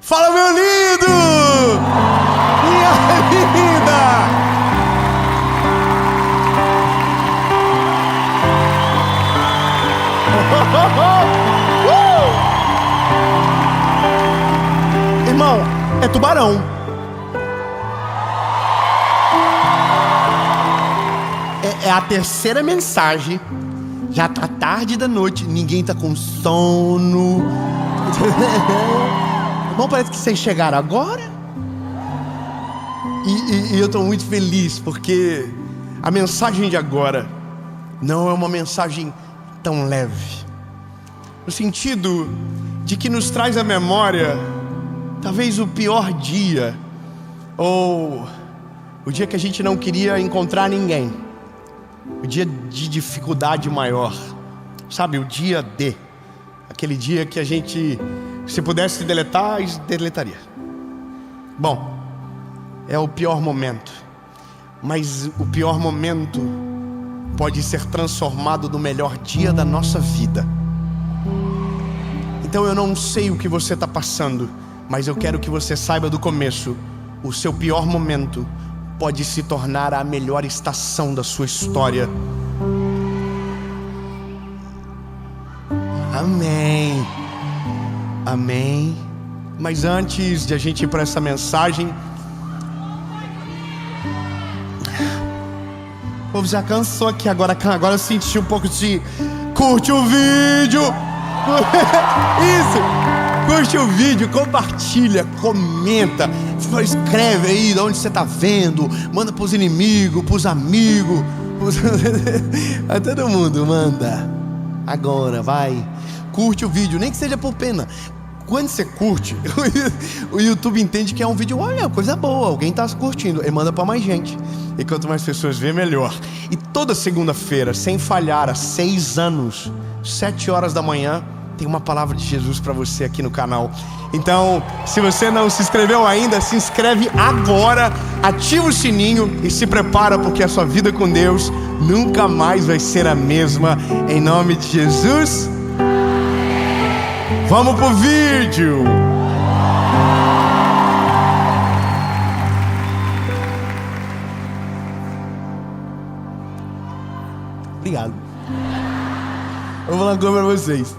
Fala, meu lindo! Minha linda! Irmão, é tubarão. É a terceira mensagem. Já tá tarde da noite, ninguém tá com sono. Irmão, parece que vocês chegaram agora. E eu tô muito feliz porque a mensagem de agora não é uma mensagem tão leve, no sentido de que nos traz à memória talvez o pior dia, ou o dia que a gente não queria encontrar ninguém, o dia de dificuldade maior, sabe, o dia D, aquele dia que a gente, se pudesse deletar, deletaria. Bom, é o pior momento, mas o pior momento pode ser transformado no melhor dia da nossa vida. Então eu não sei o que você está passando, mas eu quero que você saiba do começo: o seu pior momento pode se tornar a melhor estação da sua história. Amém. Amém. Mas antes de a gente ir para essa mensagem, o povo já cansou aqui, agora eu senti um pouco de... Curte o vídeo. Isso. Curte o vídeo, compartilha, comenta, escreve aí de onde você está vendo, manda para os inimigos, para os amigos, a todo mundo manda. Agora vai, curte o vídeo, nem que seja por pena. Quando você curte, o YouTube entende que é um vídeo, olha, coisa boa, alguém está curtindo, e manda para mais gente. E quanto mais pessoas vê, melhor. E toda segunda-feira, sem falhar, há 6 anos, 7 horas da manhã, tem uma palavra de Jesus para você aqui no canal. Então, se você não se inscreveu ainda, se inscreve agora, ativa o sininho e se prepara, porque a sua vida com Deus nunca mais vai ser a mesma. Em nome de Jesus. Vamos pro vídeo. Obrigado. Eu vou falar uma coisa para vocês.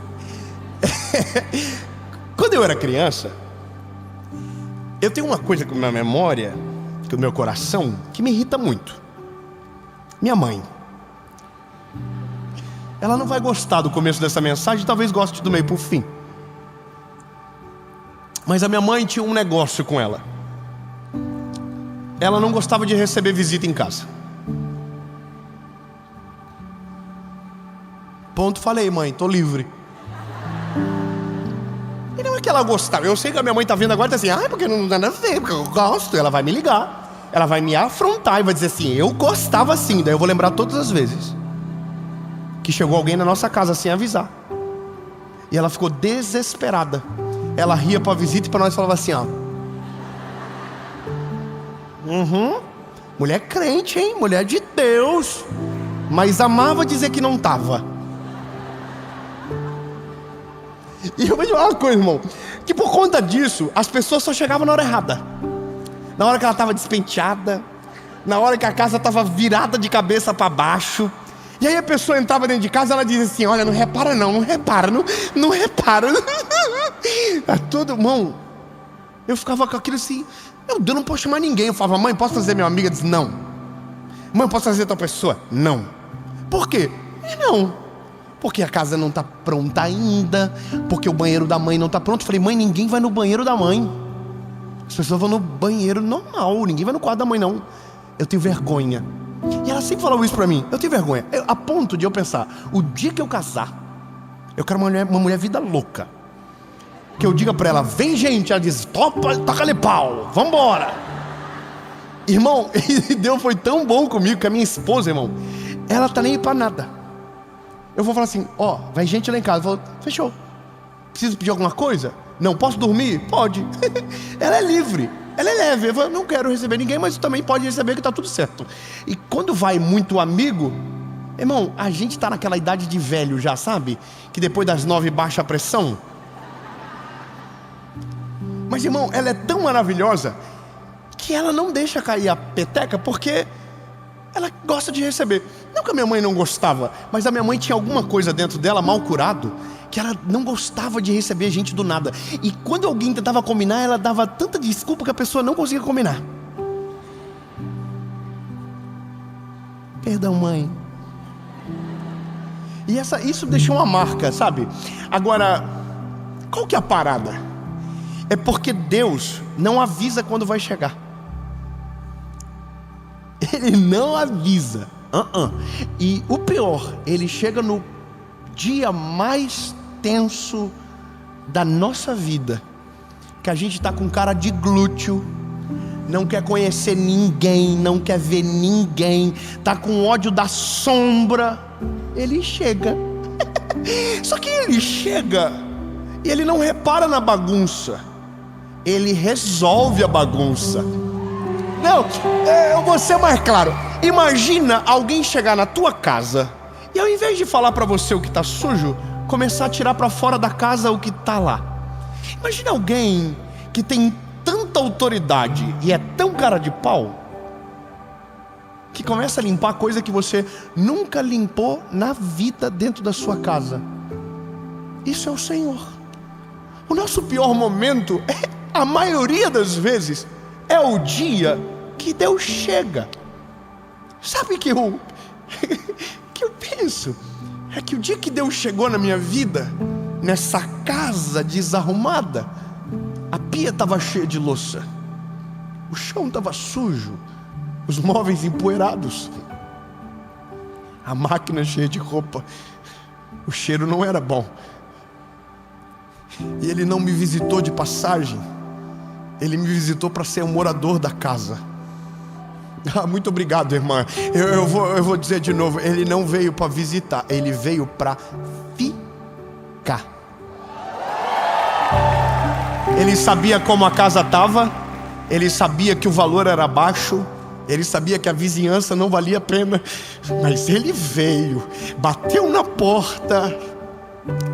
Quando eu era criança, eu tenho uma coisa com a minha memória, com o meu coração, que me irrita muito. Minha mãe, ela não vai gostar do começo dessa mensagem, talvez goste do meio pro fim. Mas a minha mãe tinha um negócio com ela. Ela não gostava de receber visita em casa. Ponto, falei, mãe, tô livre. E não é que ela gostava. Eu sei que a minha mãe tá vendo agora e tá assim, porque não dá nada a ver, porque eu gosto. Ela vai me ligar, ela vai me afrontar e vai dizer assim, eu gostava assim. Daí eu vou lembrar todas as vezes que chegou alguém na nossa casa sem avisar. E ela ficou desesperada. Ela ria pra visita e pra nós falava assim, ó. Mulher crente, hein? Mulher de Deus. Mas amava dizer que não tava. E eu vou te falar uma coisa, irmão, que por conta disso, as pessoas só chegavam na hora errada. Na hora que ela estava despenteada, na hora que a casa estava virada de cabeça para baixo. E aí a pessoa entrava dentro de casa e ela dizia assim, olha, não repara não, não repara. A todo, irmão, eu ficava com aquilo assim, meu Deus, não posso chamar ninguém. Eu falava, mãe, posso trazer minha amiga? Ela disse, não. Mãe, posso trazer outra pessoa? Não. Por quê? Não. Porque a casa não está pronta ainda, porque o banheiro da mãe não está pronto. Eu falei, mãe, ninguém vai no banheiro da mãe. As pessoas vão no banheiro normal, ninguém vai no quarto da mãe não. Eu tenho vergonha. E ela sempre falou isso pra mim, eu tenho vergonha, a ponto de eu pensar, o dia que eu casar, eu quero uma mulher vida louca, que eu diga pra ela, vem gente, ela diz, toca-lhe pau, vambora. Irmão, e Deus foi tão bom comigo, que a minha esposa, irmão, ela tá nem aí pra nada. Eu vou falar assim, vai gente lá em casa. Eu falo, fechou. Preciso pedir alguma coisa? Não, posso dormir? Pode. Ela é livre, ela é leve. Eu falo, não quero receber ninguém, mas também pode receber que tá tudo certo. E quando vai muito amigo, irmão, a gente tá naquela idade de velho já, sabe? Que depois das 9 baixa a pressão. Mas, irmão, ela é tão maravilhosa que ela não deixa cair a peteca, porque ela gosta de receber. Não que a minha mãe não gostava, mas a minha mãe tinha alguma coisa dentro dela, mal curado, que ela não gostava de receber gente do nada. E quando alguém tentava combinar, ela dava tanta desculpa que a pessoa não conseguia combinar. Perdão, mãe. E isso deixou uma marca, sabe? Agora, qual que é a parada? É porque Deus não avisa quando vai chegar. Ele não avisa. E o pior, ele chega no dia mais tenso da nossa vida, que a gente está com cara de glúteo, não quer conhecer ninguém, não quer ver ninguém, está com ódio da sombra. Ele chega. Só que ele chega e ele não repara na bagunça, ele resolve a bagunça. Não, eu vou ser mais claro. Imagina alguém chegar na tua casa e, ao invés de falar para você o que está sujo, começar a tirar para fora da casa o que está lá. Imagina alguém que tem tanta autoridade e é tão cara de pau, que começa a limpar coisa que você nunca limpou na vida dentro da sua casa. Isso é o Senhor. O nosso pior momento, a maioria das vezes, é o dia que Deus chega. Sabe que eu penso? É que o dia que Deus chegou na minha vida, nessa casa desarrumada, a pia estava cheia de louça, o chão estava sujo, os móveis empoeirados, a máquina cheia de roupa, o cheiro não era bom. E Ele não me visitou de passagem, Ele me visitou para ser um morador da casa. Muito obrigado, irmã. Eu vou dizer de novo, Ele não veio para visitar, Ele veio para ficar. Ele sabia como a casa estava, Ele sabia que o valor era baixo, Ele sabia que a vizinhança não valia a pena, mas Ele veio, bateu na porta.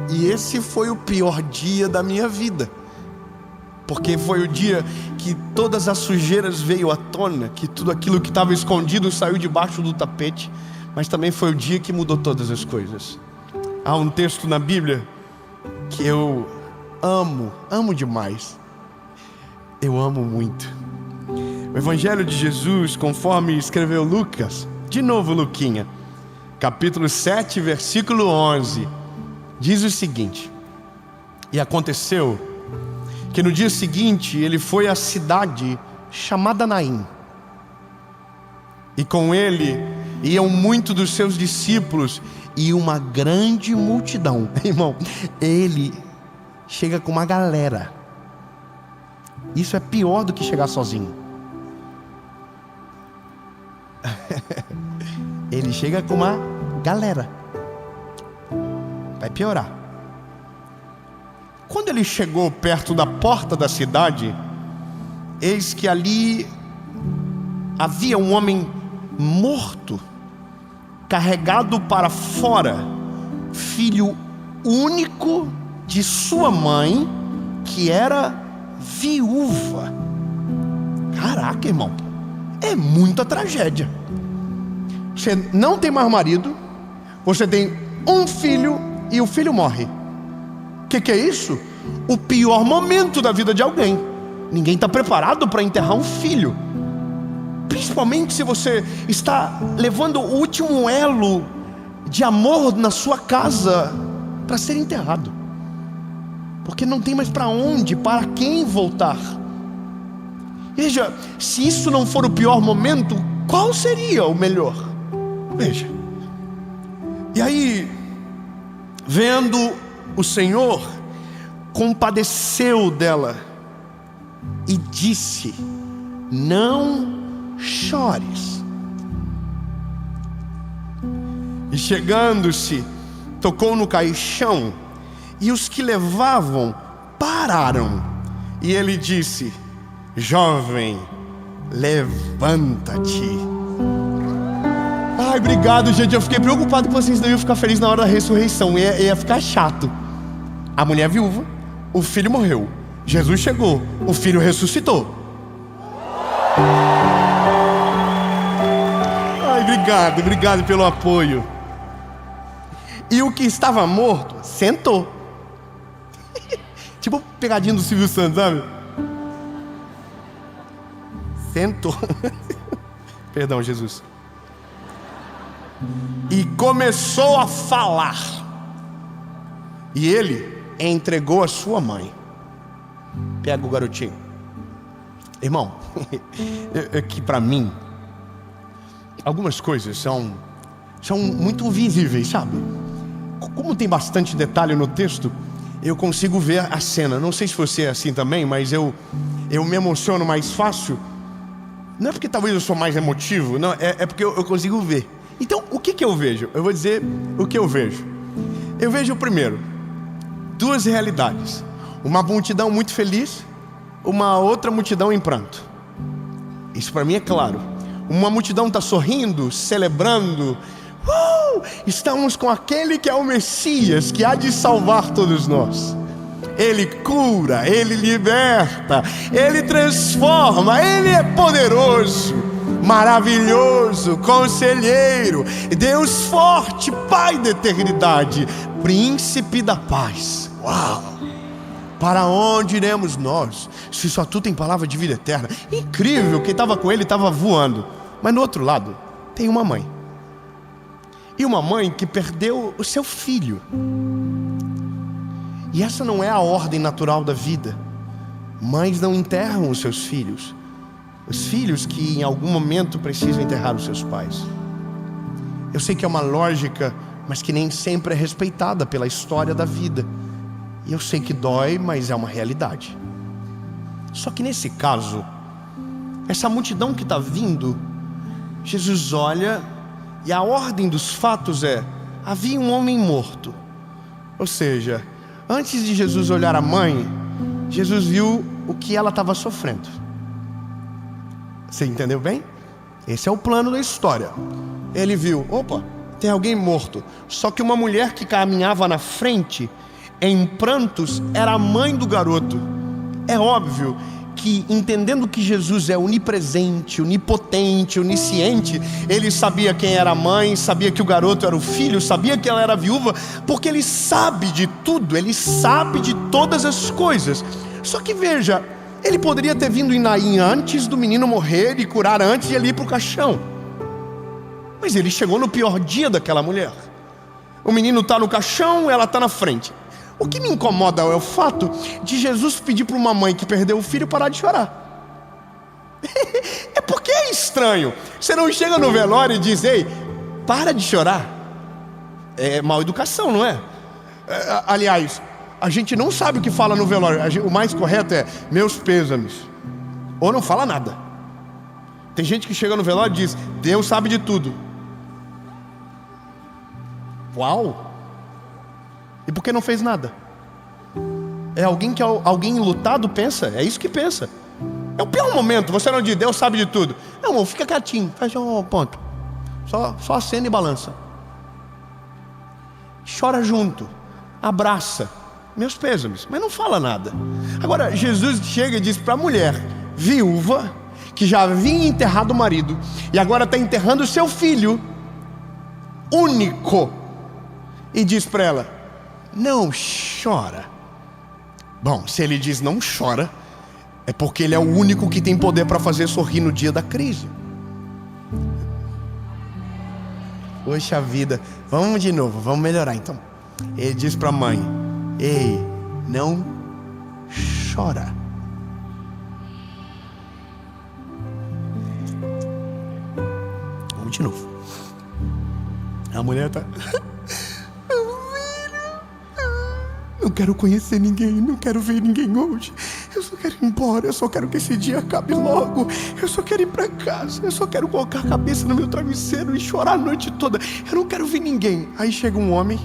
E esse foi o pior dia da minha vida, porque foi o dia que todas as sujeiras veio à tona, que tudo aquilo que estava escondido saiu debaixo do tapete. Mas também foi o dia que mudou todas as coisas. Há um texto na Bíblia que eu amo demais. Eu amo muito. O Evangelho de Jesus, conforme escreveu Lucas, de novo Luquinha, capítulo 7, versículo 11, diz o seguinte: e aconteceu que no dia seguinte ele foi à cidade chamada Naim, e com ele iam muitos dos seus discípulos e uma grande multidão. Irmão, ele chega com uma galera. Isso é pior do que chegar sozinho. Ele chega com uma galera. Vai piorar. Quando ele chegou perto da porta da cidade, eis que ali havia um homem morto, carregado para fora, filho único de sua mãe, que era viúva. Caraca, irmão, é muita tragédia. Você não tem mais marido, você tem um filho e o filho morre. O que é isso? O pior momento da vida de alguém. Ninguém está preparado para enterrar um filho, principalmente se você está levando o último elo de amor na sua casa para ser enterrado, porque não tem mais para onde, para quem voltar. Veja, se isso não for o pior momento, qual seria o melhor? Veja. E aí, vendo o Senhor, compadeceu dela e disse: não chores. E chegando-se, tocou no caixão, e os que levavam pararam. E ele disse: jovem, levanta-te. Ai, obrigado, gente. Eu fiquei preocupado que vocês não iam ficar felizes na hora da ressurreição. Ia ficar chato. A mulher viúva, o filho morreu, Jesus chegou, o filho ressuscitou. Ai, obrigado pelo apoio. E o que estava morto sentou. Tipo pegadinha do Silvio Santos, sabe? Sentou. Perdão, Jesus. E começou a falar. E ele entregou a sua mãe. Pega o garotinho. Irmão, é que para mim algumas coisas são muito visíveis, sabe? Como tem bastante detalhe no texto, eu consigo ver a cena. Não sei se você é assim também, mas eu me emociono mais fácil. Não é porque talvez eu sou mais emotivo, não, é porque eu consigo ver. Então, o que eu vejo? Eu vou dizer o que eu vejo. Eu vejo, primeiro, duas realidades. Uma multidão muito feliz, uma outra multidão em pranto. Isso para mim é claro. Uma multidão está sorrindo, celebrando. Estamos com aquele que é o Messias, que há de salvar todos nós. Ele cura, Ele liberta, Ele transforma, Ele é poderoso, maravilhoso, conselheiro, Deus forte, Pai da eternidade, príncipe da paz. Uau! Para onde iremos nós, se só tu tem palavra de vida eterna? Incrível, quem estava com ele estava voando. Mas no outro lado, tem uma mãe. E uma mãe que perdeu o seu filho. E essa não é a ordem natural da vida. Mães não enterram os seus filhos. Os filhos que em algum momento precisam enterrar os seus pais. Eu sei que é uma lógica, mas que nem sempre é respeitada pela história da vida. E eu sei que dói, mas é uma realidade. Só que nesse caso, essa multidão que está vindo, Jesus olha e a ordem dos fatos é: havia um homem morto. Ou seja, antes de Jesus olhar a mãe, Jesus viu o que ela estava sofrendo. Você entendeu bem? Esse é o plano da história. Ele viu, opa, tem alguém morto. Só que uma mulher que caminhava na frente, em prantos, era a mãe do garoto. É óbvio que, entendendo que Jesus é onipresente, onipotente, onisciente, ele sabia quem era a mãe, sabia que o garoto era o filho, sabia que ela era viúva, porque ele sabe de tudo, ele sabe de todas as coisas. Só que veja, ele poderia ter vindo em Naim antes do menino morrer e curar antes de ele ir para o caixão. Mas ele chegou no pior dia daquela mulher. O menino está no caixão, ela está na frente. O que me incomoda é o fato de Jesus pedir para uma mãe que perdeu o filho parar de chorar. É porque é estranho. Você não chega no velório e diz: ei, para de chorar. É mal educação, não é? Aliás, a gente não sabe o que fala no velório. O mais correto é: meus pêsames. Ou não fala nada. Tem gente que chega no velório e diz: Deus sabe de tudo. Uau! E por que não fez nada? É alguém que alguém lutado pensa. É isso que pensa. É o pior momento. Você não diz: Deus sabe de tudo. Não, fica quietinho. Faz um ponto. Só acena e balança. Chora junto. Abraça. Meus pêsames. Mas não fala nada. Agora, Jesus chega e diz para a mulher viúva, que já havia enterrado o marido e agora está enterrando o seu filho único, e diz para ela: não chora. Bom, se ele diz não chora, é porque ele é o único que tem poder para fazer sorrir no dia da crise. Poxa vida, vamos de novo, vamos melhorar então. Ele diz para a mãe: ei, não chora. Vamos de novo. A mulher está: não quero conhecer ninguém, não quero ver ninguém hoje. Eu só quero ir embora, eu só quero que esse dia acabe logo. Eu só quero ir para casa, eu só quero colocar a cabeça no meu travesseiro e chorar a noite toda. Eu não quero ver ninguém. Aí chega um homem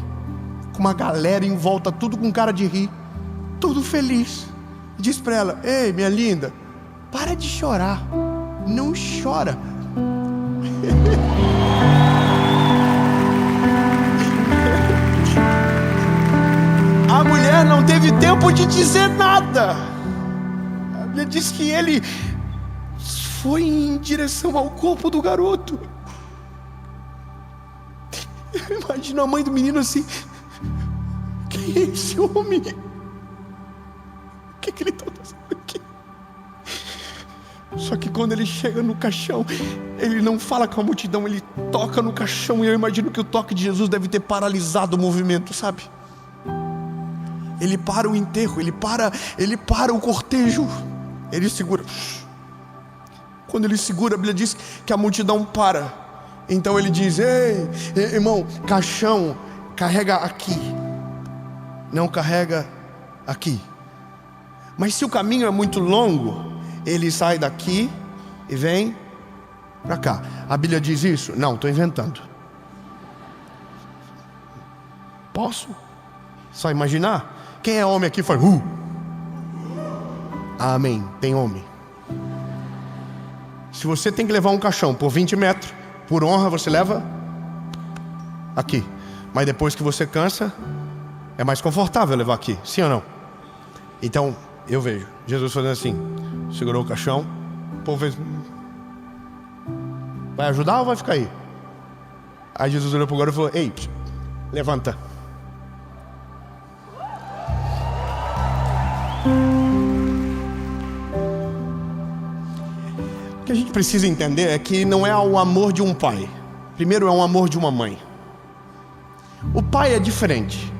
com uma galera em volta, tudo com cara de rir, tudo feliz. Diz para ela: ei, minha linda, para de chorar, não chora. A mulher não teve tempo de dizer nada. Bíblia diz que ele foi em direção ao corpo do garoto. Eu imagino a mãe do menino assim: quem é esse homem? O que ele está fazendo aqui? Só que quando ele chega no caixão, ele não fala com a multidão, ele toca no caixão. E eu imagino que o toque de Jesus deve ter paralisado o movimento, sabe? Ele para o enterro, ele para o cortejo. Ele segura. Quando ele segura, a Bíblia diz que a multidão para. Então ele diz: ei, irmão, caixão, carrega aqui, não carrega aqui. Mas se o caminho é muito longo, ele sai daqui e vem para cá. A Bíblia diz isso? Não, estou inventando. Posso só imaginar? Quem é homem aqui foi amém, tem homem. Se você tem que levar um caixão por 20 metros, por honra você leva aqui. Mas depois que você cansa, é mais confortável levar aqui, sim ou não? Então, eu vejo Jesus fazendo assim, segurou o caixão, o povo fez: vai ajudar ou vai ficar aí? Aí Jesus olhou para o garoto e falou: ei, levanta. O que a gente precisa entender é que não é o amor de um pai. Primeiro é um amor de uma mãe. O pai é diferente.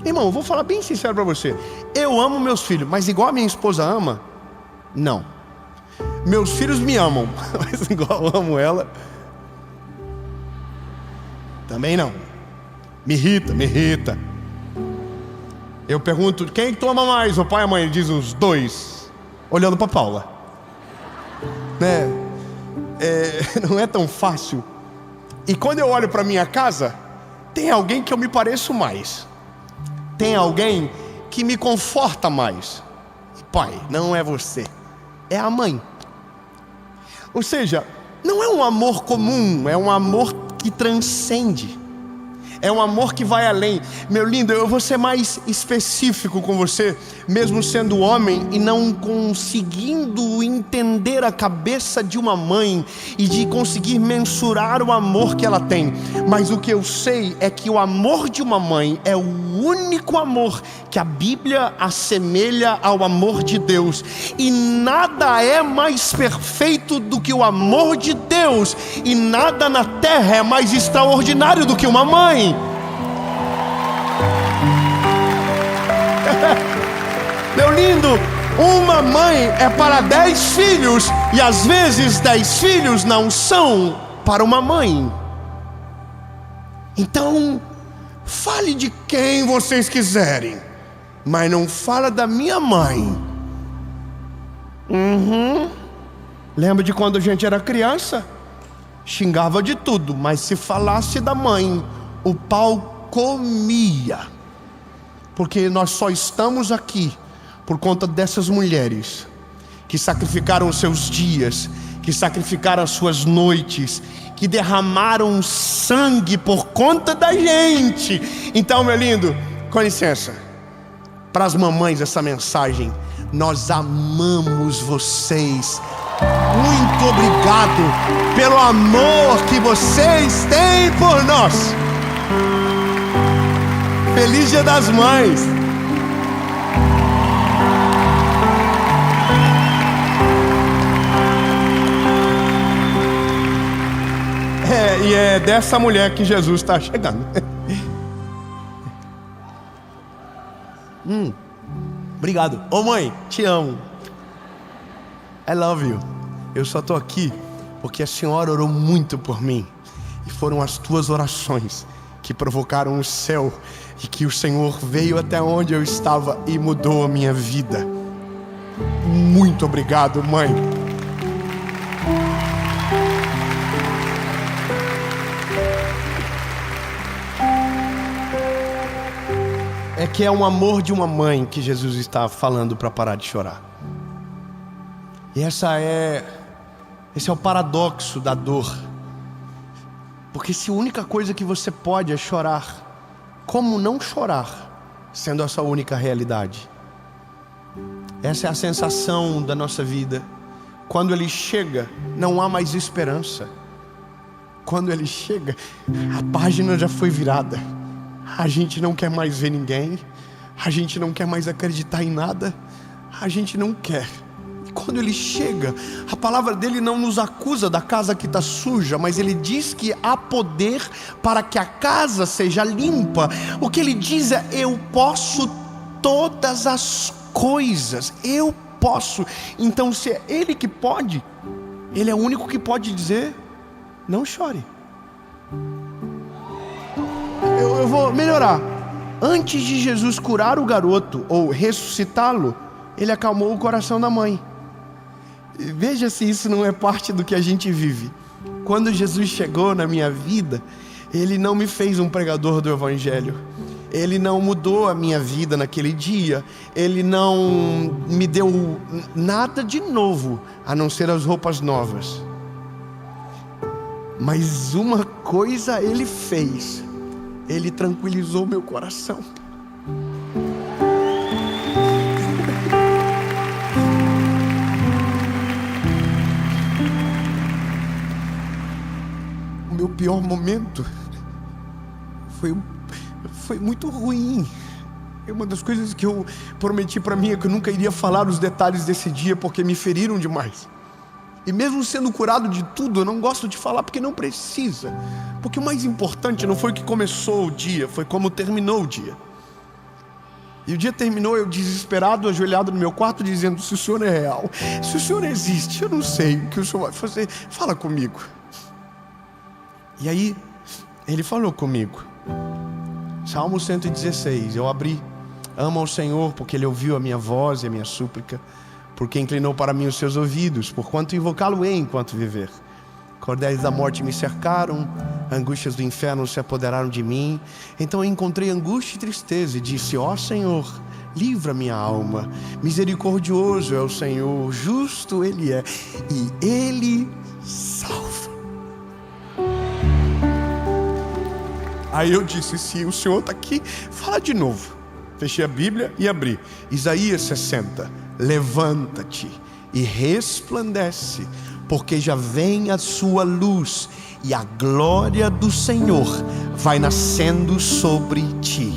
Irmão, eu vou falar bem sincero para você. Eu amo meus filhos, mas igual a minha esposa ama, não. Meus filhos me amam, mas igual eu amo ela, também não. Me irrita. Eu pergunto: quem que tu ama mais, o pai ou a mãe? Ele diz: os dois, olhando para Paula. Né? Não é tão fácil. E quando eu olho para minha casa, tem alguém que eu me pareço mais, tem alguém que me conforta mais. Pai, não é você, é a mãe. Ou seja, não é um amor comum, é um amor que transcende. É um amor que vai além. Meu lindo, eu vou ser mais específico com você, mesmo sendo homem e não conseguindo entender a cabeça de uma mãe e de conseguir mensurar o amor que ela tem. Mas o que eu sei é que o amor de uma mãe é o único amor que a Bíblia assemelha ao amor de Deus. E nada é mais perfeito do que o amor de Deus. E nada na terra é mais extraordinário do que uma mãe. Meu lindo, uma mãe é para 10 filhos, e às vezes 10 filhos não são para uma mãe. Então, fale de quem vocês quiserem, mas não fala da minha mãe. Lembra de quando a gente era criança? Xingava de tudo, mas se falasse da mãe, o pau comia. Porque nós só estamos aqui por conta dessas mulheres que sacrificaram os seus dias, que sacrificaram as suas noites, que derramaram sangue por conta da gente. Então, meu lindo, com licença, para as mamães essa mensagem: nós amamos vocês. Muito obrigado pelo amor que vocês têm por nós. Feliz Dia das Mães. E é dessa mulher que Jesus está chegando. Obrigado. Ô mãe, te amo. I love you. Eu só estou aqui porque a senhora orou muito por mim. E foram as tuas orações que provocaram o céu. E que o Senhor veio até onde eu estava e mudou a minha vida. Muito obrigado, mãe. É que é um amor de uma mãe que Jesus está falando para parar de chorar. E esse é o paradoxo da dor. Porque se a única coisa que você pode é chorar, como não chorar, sendo essa única realidade? Essa é a sensação da nossa vida. Quando Ele chega, não há mais esperança. Quando Ele chega, a página já foi virada. A gente não quer mais ver ninguém. A gente não quer mais acreditar em nada. A gente não quer. E quando Ele chega, a palavra dele não nos acusa da casa que está suja, mas Ele diz que há poder para que a casa seja limpa. O que Ele diz é: eu posso todas as coisas. Eu posso. Então, se é Ele que pode, Ele é o único que pode dizer: não chore. Eu vou melhorar. Antes de Jesus curar o garoto ou ressuscitá-lo, Ele acalmou o coração da mãe. Veja se isso não é parte do que a gente vive. Quando Jesus chegou na minha vida, Ele não me fez um pregador do Evangelho. Ele não mudou a minha vida naquele dia. Ele não me deu nada de novo, a não ser as roupas novas. Mas uma coisa Ele fez: Ele tranquilizou meu coração. O meu pior momento foi muito ruim. Uma das coisas que eu prometi para mim é que eu nunca iria falar os detalhes desse dia, porque me feriram demais. E mesmo sendo curado de tudo, eu não gosto de falar porque não precisa. Porque o mais importante não foi o que começou o dia, foi como terminou o dia. E o dia terminou, eu desesperado, ajoelhado no meu quarto, dizendo: se o Senhor é real, se o Senhor existe, eu não sei o que o Senhor vai fazer, fala comigo. E aí, Ele falou comigo. Salmo 116, eu abri: amo ao Senhor porque Ele ouviu a minha voz e a minha súplica, porque inclinou para mim os seus ouvidos, porquanto invocá-lo-ei enquanto viver. Cordéis da morte me cercaram, angústias do inferno se apoderaram de mim. Então eu encontrei angústia e tristeza e disse: ó Senhor, livra minha alma. Misericordioso é o Senhor, justo Ele é, e Ele salva. Aí eu disse: se o Senhor está aqui, fala de novo. Fechei a Bíblia e abri Isaías 60. Levanta-te e resplandece, porque já vem a sua luz, e a glória do Senhor vai nascendo sobre ti.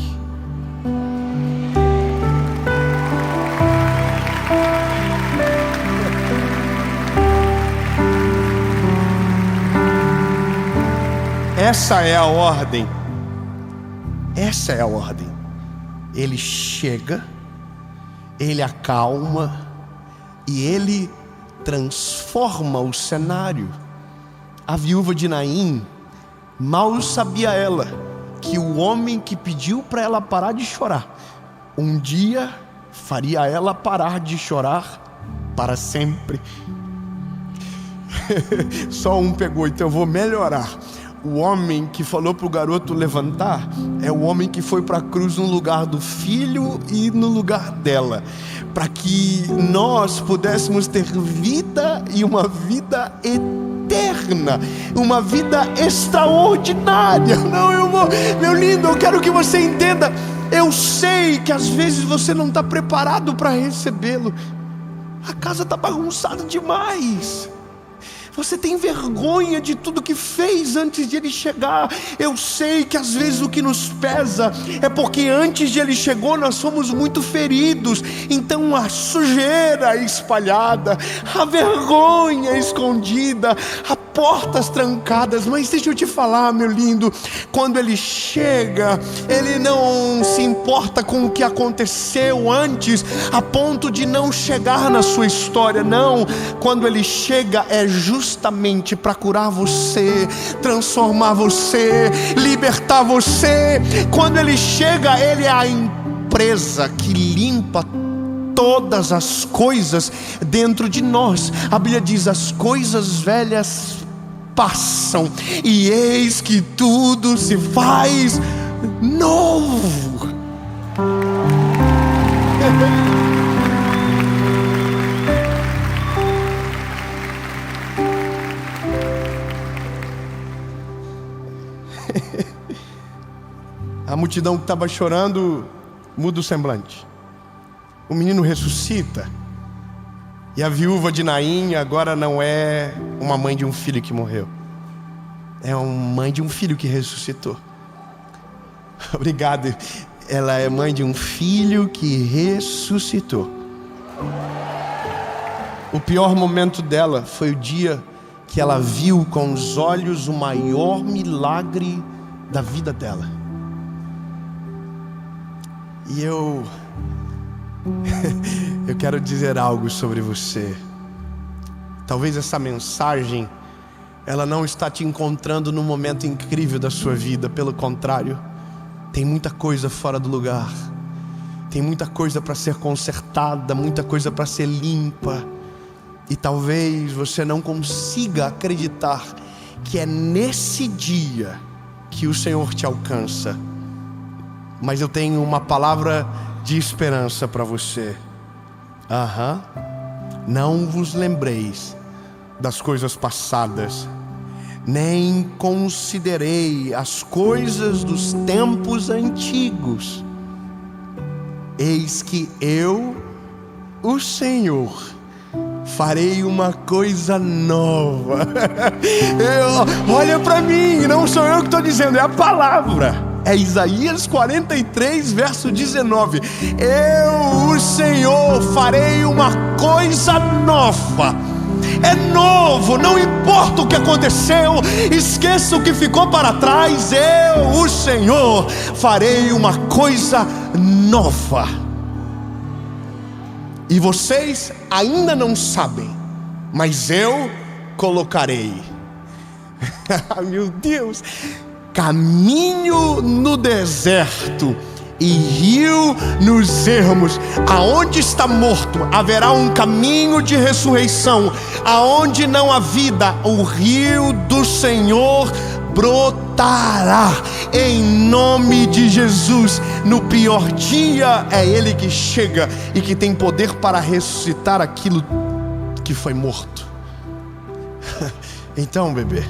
Essa é a ordem. Essa é a ordem. Ele chega, Ele acalma e Ele transforma o cenário. A viúva de Naim, mal sabia ela que o homem que pediu para ela parar de chorar, um dia faria ela parar de chorar para sempre. Só um pegou, então eu vou melhorar. O homem que falou para o garoto levantar é o homem que foi para a cruz no lugar do filho e no lugar dela, para que nós pudéssemos ter vida, e uma vida eterna, uma vida extraordinária. Meu lindo, eu quero que você entenda. Eu sei que às vezes você não está preparado para recebê-lo. A casa está bagunçada demais. Você tem vergonha de tudo que fez antes de Ele chegar. Eu sei que às vezes o que nos pesa é porque antes de Ele chegou nós fomos muito feridos. Então a sujeira espalhada, a vergonha escondida, as portas trancadas. Mas deixa eu te falar, meu lindo, quando Ele chega, Ele não se importa com o que aconteceu antes, a ponto de não chegar na sua história. Não, quando Ele chega é justamente para curar você, transformar você, libertar você. Quando Ele chega, Ele é a empresa que limpa todas as coisas dentro de nós. A Bíblia diz: as coisas velhas passam e eis que tudo se faz novo. A multidão que estava chorando muda o semblante. o menino ressuscita. E a viúva de Naim agora não é uma mãe de um filho que morreu. É uma mãe de um filho que ressuscitou. Obrigado. Ela é mãe de um filho que ressuscitou. O pior momento dela foi o dia que ela viu com os olhos o maior milagre da vida dela. E eu quero dizer algo sobre você. Talvez essa mensagem, ela não está te encontrando num momento incrível da sua vida. Pelo contrário, tem muita coisa fora do lugar. Tem muita coisa para ser consertada, muita coisa para ser limpa. E talvez você não consiga acreditar que é nesse dia que o Senhor te alcança. Mas eu tenho uma palavra de esperança para você. Não vos lembreis das coisas passadas, nem considerei as coisas dos tempos antigos. Eis que eu, o Senhor, farei uma coisa nova. Olha para mim, não sou eu que estou dizendo, é a palavra. É Isaías 43, verso 19. Eu, o Senhor, farei uma coisa nova. É novo, não importa o que aconteceu, esqueça o que ficou para trás. Eu, o Senhor, farei uma coisa nova. E vocês ainda não sabem, mas eu colocarei. Meu Deus! Caminho no deserto e rio nos ermos. Aonde está morto, haverá um caminho de ressurreição. Aonde não há vida, o rio do Senhor brotará. Em nome de Jesus. No pior dia é Ele que chega e que tem poder para ressuscitar aquilo que foi morto. Então, bebê,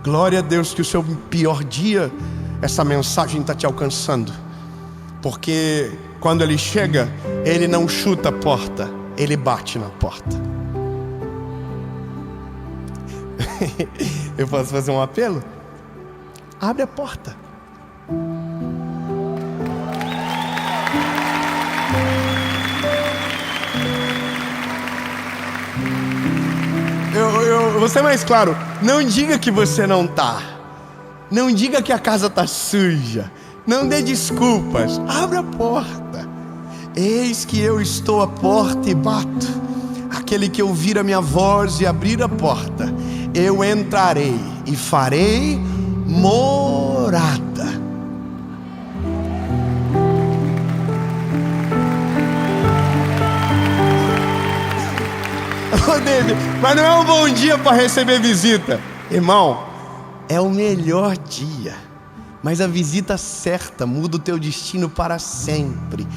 glória a Deus que o seu pior dia, essa mensagem está te alcançando. Porque quando Ele chega, Ele não chuta a porta, Ele bate na porta. Eu posso fazer um apelo? Abre a porta. Eu vou ser mais claro. Não diga que você não está. Não diga que a casa está suja. Não dê desculpas. Abre a porta. Eis que eu estou à porta e bato. Aquele que ouvir a minha voz e abrir a porta, eu entrarei e farei morada. Oh, David, mas não é um bom dia para receber visita. Irmão, é o melhor dia. Mas a visita certa muda o teu destino para sempre.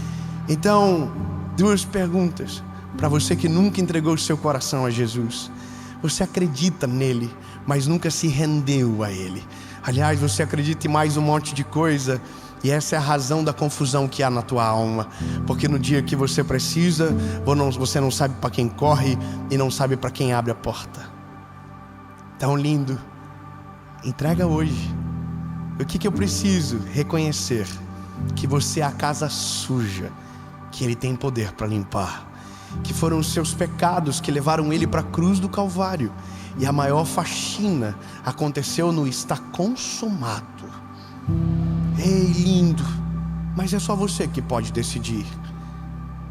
Então, duas perguntas para você que nunca entregou o seu coração a Jesus. Você acredita nele, mas nunca se rendeu a ele. Aliás, você acredita em mais um monte de coisa, e essa é a razão da confusão que há na tua alma. Porque no dia que você precisa, você não sabe para quem corre e não sabe para quem abre a porta. Tão lindo. Entrega hoje. O que eu preciso? Reconhecer que você é a casa suja, que Ele tem poder para limpar, que foram os seus pecados que levaram Ele para a cruz do Calvário, e a maior faxina aconteceu no está consumado. Ei, lindo, mas é só você que pode decidir.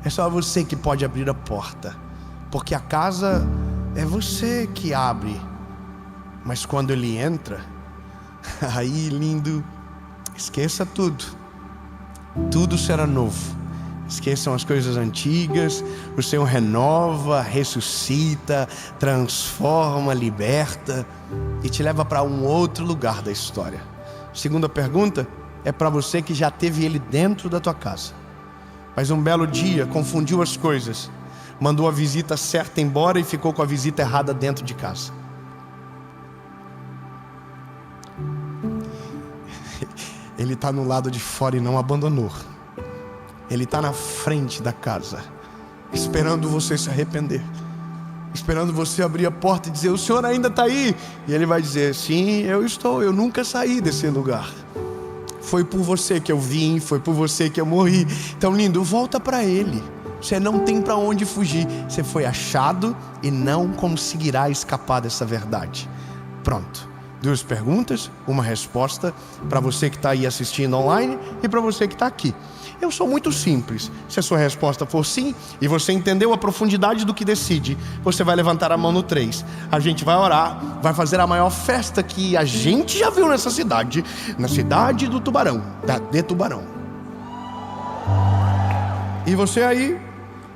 É só você que pode abrir a porta, porque a casa é você que abre. Mas quando Ele entra, aí, lindo, esqueça tudo. Tudo será novo. Esqueçam as coisas antigas. O Senhor renova, ressuscita, transforma, liberta e te leva para um outro lugar da história. Segunda pergunta é para você que já teve Ele dentro da tua casa, mas um belo dia confundiu as coisas, mandou a visita certa embora e ficou com a visita errada dentro de casa. Ele está no lado de fora e não abandonou. Ele está na frente da casa, esperando você se arrepender, esperando você abrir a porta e dizer: o Senhor ainda está aí? E Ele vai dizer: sim, eu estou, eu nunca saí desse lugar. Foi por você que eu vim, foi por você que eu morri. Então, lindo, volta para Ele. Você não tem para onde fugir. Você foi achado e não conseguirá escapar dessa verdade. Pronto. 2 perguntas, uma resposta para você que está aí assistindo online e para você que está aqui. Eu sou muito simples. Se a sua resposta for sim e você entendeu a profundidade do que decide, você vai levantar a mão no 3. A gente vai orar, vai fazer a maior festa que a gente já viu nessa cidade, na cidade do Tubarão, de Tubarão. E você aí,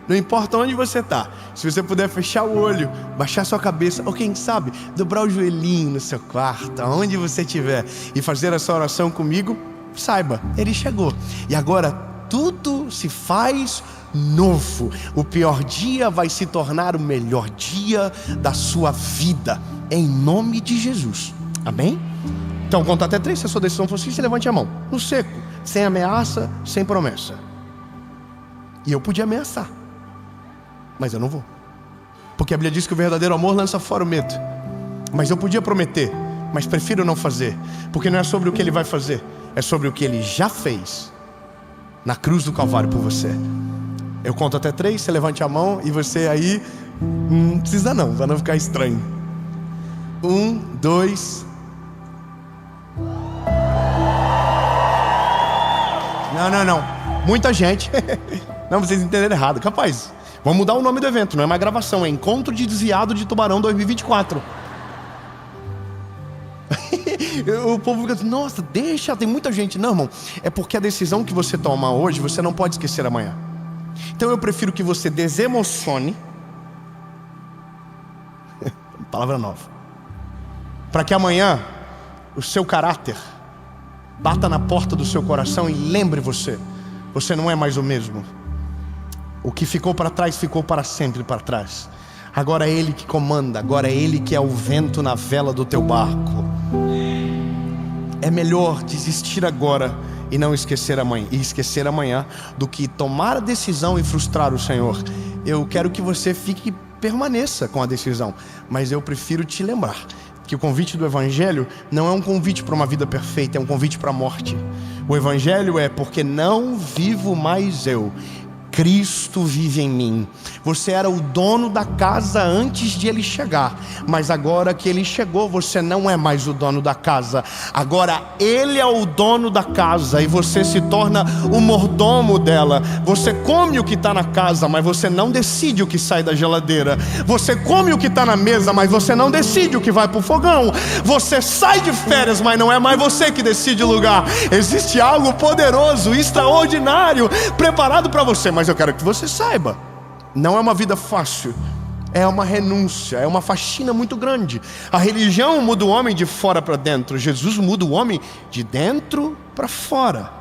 não importa onde você está, se você puder fechar o olho, baixar sua cabeça, ou quem sabe, dobrar o joelhinho no seu quarto, aonde você estiver, e fazer essa oração comigo, saiba, Ele chegou. E agora tudo se faz novo. O pior dia vai se tornar o melhor dia da sua vida, em nome de Jesus. Amém? Então conta até 3. Se a sua decisão for assim, você levante a mão, no seco, sem ameaça, sem promessa. E eu podia ameaçar, mas eu não vou, porque a Bíblia diz que o verdadeiro amor lança fora o medo. Mas eu podia prometer, mas prefiro não fazer, porque não é sobre o que Ele vai fazer, é sobre o que Ele já fez na cruz do Calvário por você. Eu conto até 3, você levante a mão, e você aí, não precisa não, para não ficar estranho. 1, 2. Não, muita gente. Não, vocês entenderam errado, capaz. Vamos mudar o nome do evento, não é mais gravação, é Encontro de Desviado de Tubarão 2024. O povo fica assim: nossa, deixa, tem muita gente. Não, irmão, é porque a decisão que você toma hoje, você não pode esquecer amanhã. Então eu prefiro que você desemocione palavra nova, para que amanhã o seu caráter bata na porta do seu coração e lembre você: você não é mais o mesmo. O que ficou para trás, ficou para sempre para trás. Agora é Ele que comanda, agora é Ele que é o vento na vela do teu barco. É melhor desistir agora e não esquecer amanhã, do que tomar a decisão e frustrar o Senhor. Eu quero que você permaneça com a decisão, mas eu prefiro te lembrar que o convite do Evangelho não é um convite para uma vida perfeita, é um convite para a morte. O Evangelho é: porque não vivo mais eu, Cristo vive em mim. Você era o dono da casa antes de Ele chegar, mas agora que Ele chegou, você não é mais o dono da casa. Agora Ele é o dono da casa e você se torna o mordomo dela. Você come o que está na casa, mas você não decide o que sai da geladeira. Você come o que está na mesa, mas você não decide o que vai para o fogão. Você sai de férias, mas não é mais você que decide o lugar. Existe algo poderoso, extraordinário preparado para você, mas eu quero que você saiba: não é uma vida fácil, é uma renúncia, é uma faxina muito grande. A religião muda o homem de fora para dentro, Jesus muda o homem de dentro para fora.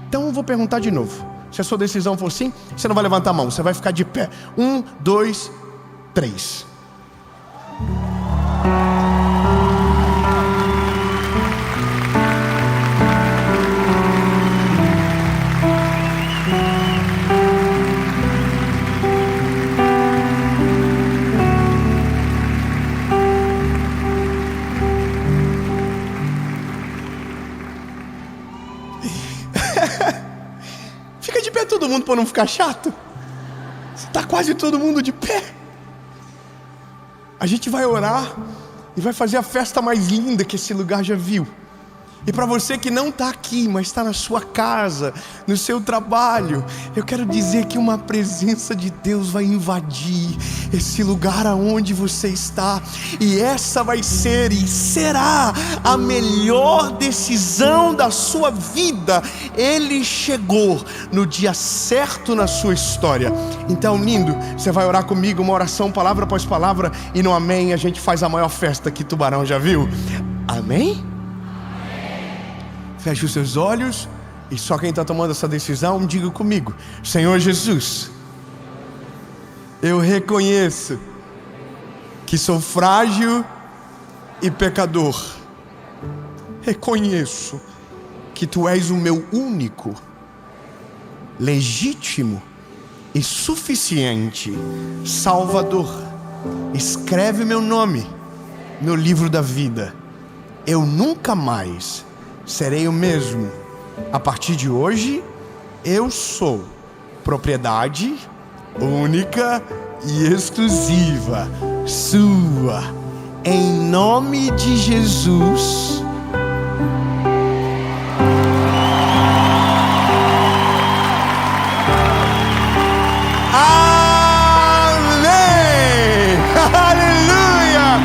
Então eu vou perguntar de novo. Se a sua decisão for sim, você não vai levantar a mão, você vai ficar de pé. 1, 2, 3. Fica de pé todo mundo para não ficar chato. Está quase todo mundo de pé. A gente vai orar e vai fazer a festa mais linda que esse lugar já viu. E para você que não está aqui, mas está na sua casa, no seu trabalho, eu quero dizer que uma presença de Deus vai invadir esse lugar aonde você está. E essa vai ser e será a melhor decisão da sua vida. Ele chegou no dia certo na sua história. Então, lindo, você vai orar comigo uma oração, palavra após palavra, e no amém a gente faz a maior festa que Tubarão já viu. Amém? Feche os seus olhos e só quem está tomando essa decisão, diga comigo: Senhor Jesus, eu reconheço que sou frágil e pecador. Reconheço que tu és o meu único, legítimo e suficiente Salvador. Escreve meu nome no livro da vida. Eu nunca mais serei o mesmo. A partir de hoje, eu sou propriedade única e exclusiva sua. Em nome de Jesus. Amém! Aleluia!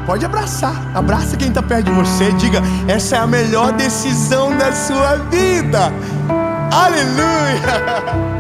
Pode abraçar, abraça quem está perto de você, diga: essa é a melhor decisão da sua vida. Aleluia!